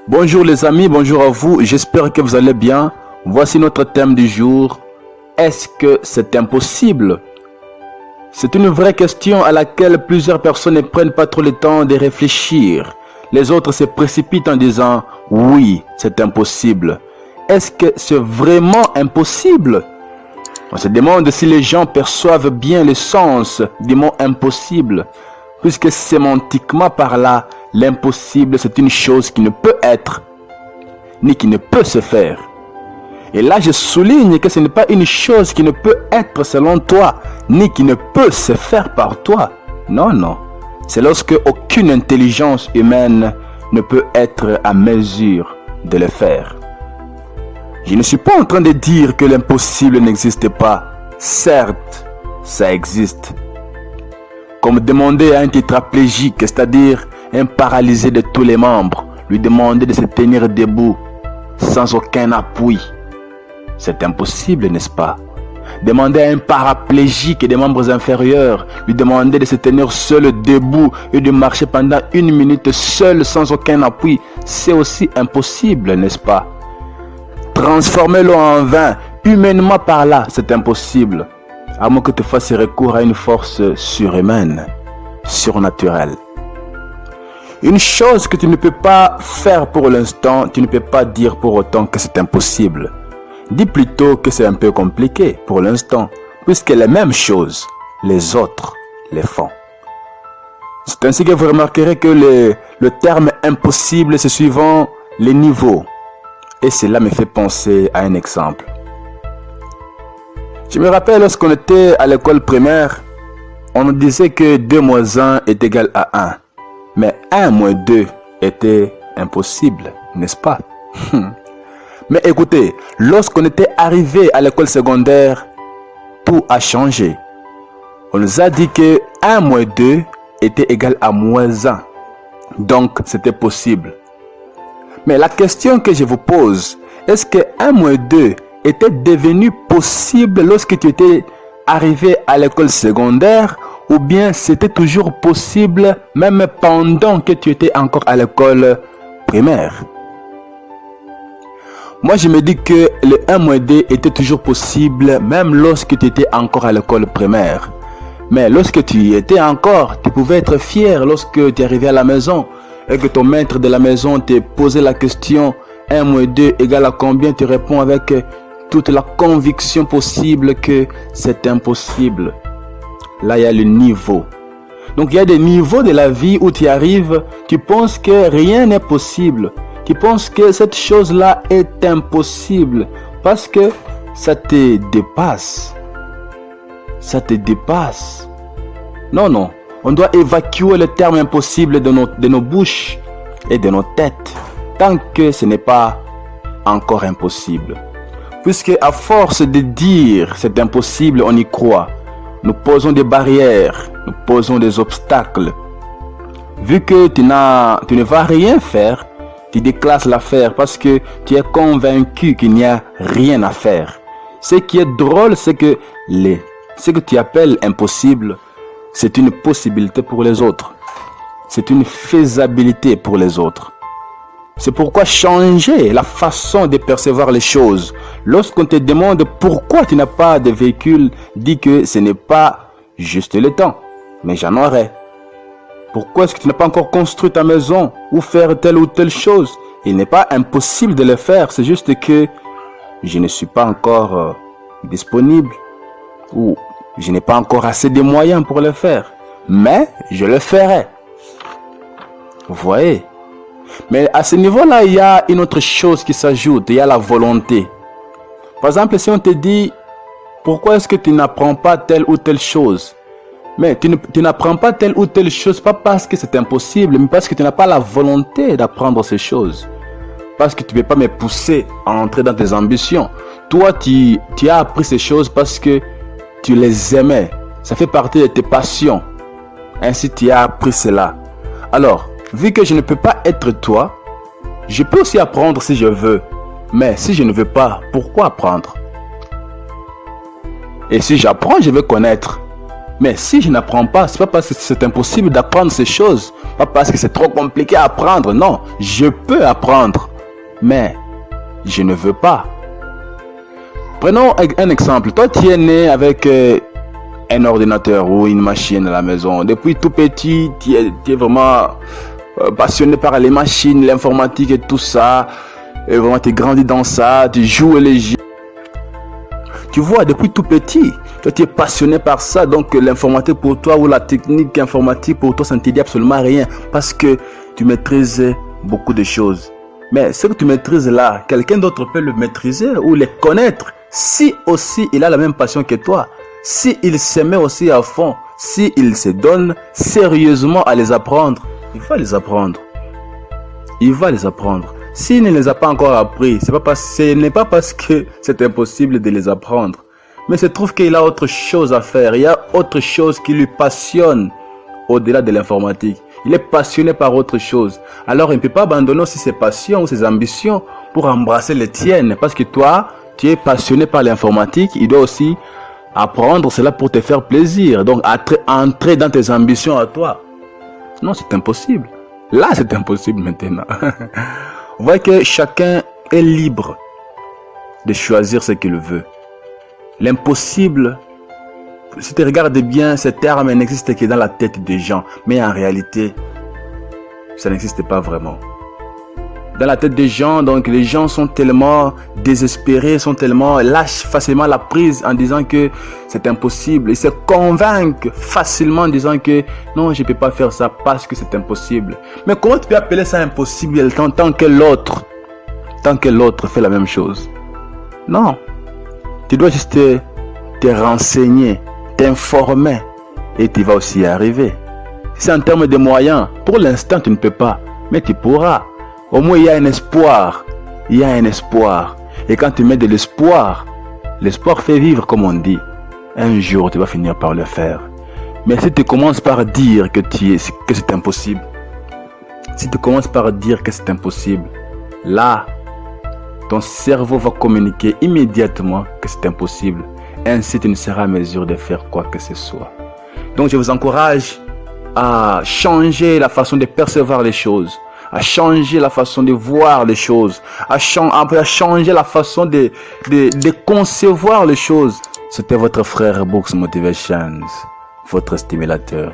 Bonjour les amis, bonjour à vous, j'espère que vous allez bien. Voici notre thème du jour. Est-ce que c'est impossible? C'est une vraie question à laquelle plusieurs personnes ne prennent pas trop le temps de réfléchir. Les autres se précipitent en disant « Oui, c'est impossible ». Est-ce que c'est vraiment impossible? On se demande si les gens perçoivent bien le sens du mot « impossible », puisque sémantiquement par là, l'impossible c'est une chose qui ne peut être, ni qui ne peut se faire. Et là je souligne que ce n'est pas une chose qui ne peut être selon toi, ni qui ne peut se faire par toi. Non, non. C'est lorsque aucune intelligence humaine ne peut être à mesure de le faire. Je ne suis pas en train de dire que l'impossible n'existe pas. Certes, ça existe. Comme demander à un tétraplégique, c'est-à-dire un paralysé de tous les membres, lui demander de se tenir debout sans aucun appui. C'est impossible, n'est-ce pas? Demander à un paraplégique et des membres inférieurs, lui demander de se tenir seul debout et de marcher pendant 1 minute seul sans aucun appui, c'est aussi impossible, n'est-ce pas? Transformer l'eau en vin, humainement par là, c'est impossible. À moins que tu fasses recours à une force surhumaine, surnaturelle. Une chose que tu ne peux pas faire pour l'instant, tu ne peux pas dire pour autant que c'est impossible. Dis plutôt que c'est un peu compliqué pour l'instant, puisque les mêmes choses, les autres les font. C'est ainsi que vous remarquerez que le terme impossible, c'est suivant les niveaux. Et cela me fait penser à un exemple. Je me rappelle lorsqu'on était à l'école primaire, on nous disait que 2 moins 1 est égal à 1. Mais 1 moins 2 était impossible, n'est-ce pas? Mais écoutez, lorsqu'on était arrivé à l'école secondaire, tout a changé. On nous a dit que 1 moins 2 était égal à moins 1. Donc c'était possible. Mais la question que je vous pose, est-ce que 1 moins 2 était devenu possible lorsque tu étais arrivé à l'école secondaire, ou bien c'était toujours possible même pendant que tu étais encore à l'école primaire? Moi je me dis que le 1 moins 2 était toujours possible même lorsque tu étais encore à l'école primaire. Mais lorsque tu y étais encore, tu pouvais être fier lorsque tu arrivais à la maison et que ton maître de la maison te posait la question 1 moins 2 égale à combien, tu réponds avec toute la conviction possible que c'est impossible. Là, il y a le niveau. Donc, il y a des niveaux de la vie où tu arrives, tu penses que rien n'est possible. Tu penses que cette chose-là est impossible parce que ça te dépasse. Ça te dépasse. Non, non. On doit évacuer le terme impossible de nos bouches et de nos têtes tant que ce n'est pas encore impossible. Puisque à force de dire c'est impossible, on y croit. Nous posons des barrières, nous posons des obstacles. Vu que tu ne vas rien faire, tu déclasses l'affaire parce que tu es convaincu qu'il n'y a rien à faire. Ce qui est drôle, c'est que ce que tu appelles impossible, c'est une possibilité pour les autres. C'est une faisabilité pour les autres. C'est pourquoi changer la façon de percevoir les choses. Lorsqu'on te demande pourquoi tu n'as pas de véhicule, dis que ce n'est pas juste le temps, mais j'en aurai. Pourquoi est-ce que tu n'as pas encore construit ta maison ou faire telle ou telle chose? Il n'est pas impossible de le faire, c'est juste que je ne suis pas encore disponible ou je n'ai pas encore assez de moyens pour le faire. Mais je le ferai. Vous voyez? Mais à ce niveau-là, il y a une autre chose qui s'ajoute, il y a la volonté. Par exemple, si on te dit, pourquoi est-ce que tu n'apprends pas telle ou telle chose? Mais tu n'apprends pas telle ou telle chose, pas parce que c'est impossible, mais parce que tu n'as pas la volonté d'apprendre ces choses. Parce que tu ne peux pas me pousser à entrer dans tes ambitions. Toi, tu as appris ces choses parce que tu les aimais. Ça fait partie de tes passions. Ainsi, tu as appris cela. Alors, vu que je ne peux pas être toi, je peux aussi apprendre si je veux. Mais si je ne veux pas, pourquoi apprendre? Et si j'apprends, je veux connaître. Mais si je n'apprends pas, c'est pas parce que c'est impossible d'apprendre ces choses, pas parce que c'est trop compliqué à apprendre. Non, je peux apprendre, mais je ne veux pas. Prenons un exemple. Toi, tu es né avec un ordinateur ou une machine à la maison. Depuis tout petit, tu es vraiment passionné par les machines, l'informatique et tout ça. Et vraiment, tu grandis dans ça, tu joues les jeux. Tu vois, depuis tout petit, toi, tu es passionné par ça. Donc, l'informatique pour toi ou la technique informatique pour toi, ça ne te dit absolument rien. Parce que tu maîtrises beaucoup de choses. Mais ce que tu maîtrises là, quelqu'un d'autre peut le maîtriser ou les connaître. Si aussi il a la même passion que toi. Si il se met aussi à fond. Si il se donne sérieusement à les apprendre. Il va les apprendre. Il va les apprendre. S'il ne les a pas encore appris, ce n'est pas parce que c'est impossible de les apprendre. Mais se trouve qu'il a autre chose à faire. Il y a autre chose qui lui passionne au-delà de l'informatique. Il est passionné par autre chose. Alors il ne peut pas abandonner aussi ses passions ou ses ambitions pour embrasser les tiennes. Parce que toi, tu es passionné par l'informatique. Il doit aussi apprendre cela pour te faire plaisir. Donc entrer dans tes ambitions à toi. Non, c'est impossible. Là, c'est impossible maintenant. Vous voyez que chacun est libre de choisir ce qu'il veut. L'impossible, si tu regardes bien, ce terme n'existe que dans la tête des gens. Mais en réalité, ça n'existe pas vraiment. Dans la tête des gens, donc les gens sont tellement désespérés, lâchent facilement la prise en disant que c'est impossible. Ils se convainquent facilement en disant que non, je ne peux pas faire ça parce que c'est impossible. Mais comment tu peux appeler ça impossible tant que l'autre fait la même chose? Non. Tu dois juste te renseigner, t'informer et tu vas aussi y arriver. C'est en termes de moyens. Pour l'instant, tu ne peux pas, mais tu pourras. Au moins, il y a un espoir. Il y a un espoir. Et quand tu mets de l'espoir, l'espoir fait vivre, comme on dit. Un jour, tu vas finir par le faire. Mais si tu commences par dire que c'est impossible, si tu commences par dire que c'est impossible, là, ton cerveau va communiquer immédiatement que c'est impossible. Ainsi, tu ne seras à mesure de faire quoi que ce soit. Donc, je vous encourage à changer la façon de percevoir les choses, à changer la façon de voir les choses, à changer la façon de concevoir les choses. C'était votre frère Books Motivations, votre stimulateur.